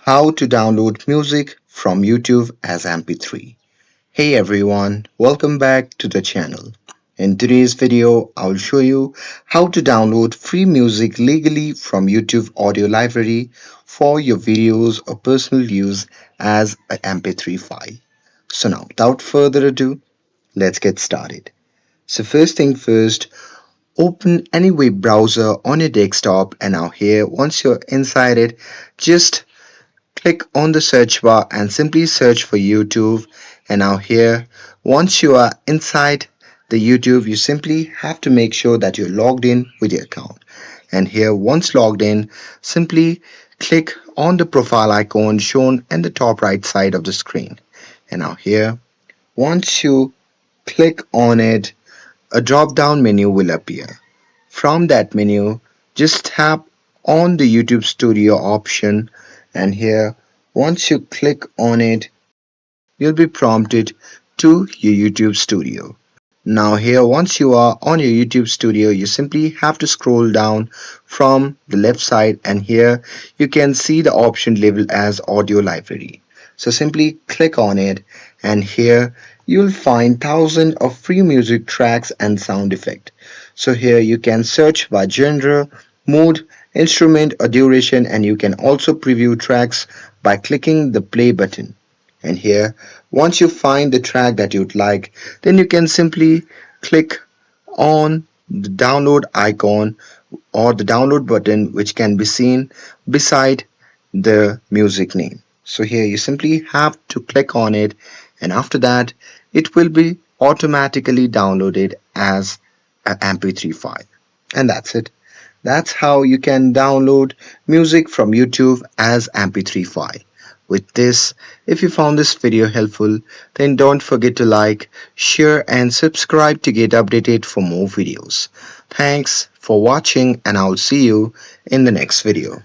How to download music from YouTube as MP3. Hey everyone, welcome back to the channel. In today's video, I'll show you how to download free music legally from YouTube audio library for your videos or personal use as an MP3 file. So now, without further ado, let's get started. So first thing first, open any web browser on your desktop, and now here, once you're inside it, just click on the search bar and simply search for YouTube. And now here, once you are inside the YouTube, you simply have to make sure that you're logged in with your account. And here, once logged in, simply click on the profile icon shown in the top right side of the screen. And now here, once you click on it, a drop down menu will appear. From that menu, just tap on the YouTube Studio option, and here, once you click on it, you'll be prompted to your YouTube Studio. Now here, once you are on your YouTube Studio, you simply have to scroll down from the left side, and here you can see the option labeled as Audio Library. So simply click on it, and here you'll find thousands of free music tracks and sound effects. So here you can search by genre, mood, instrument or duration, and you can also preview tracks by clicking the play button. And here, once you find the track that you'd like, then you can simply click on the download icon or the download button, which can be seen beside the music name. So here you simply have to click on it, and after that it will be automatically downloaded as an MP3 file. And that's it. That's how you can download music from YouTube as MP3 file. With this, if you found this video helpful, then don't forget to like, share and subscribe to get updated for more videos. Thanks for watching, and I'll see you in the next video.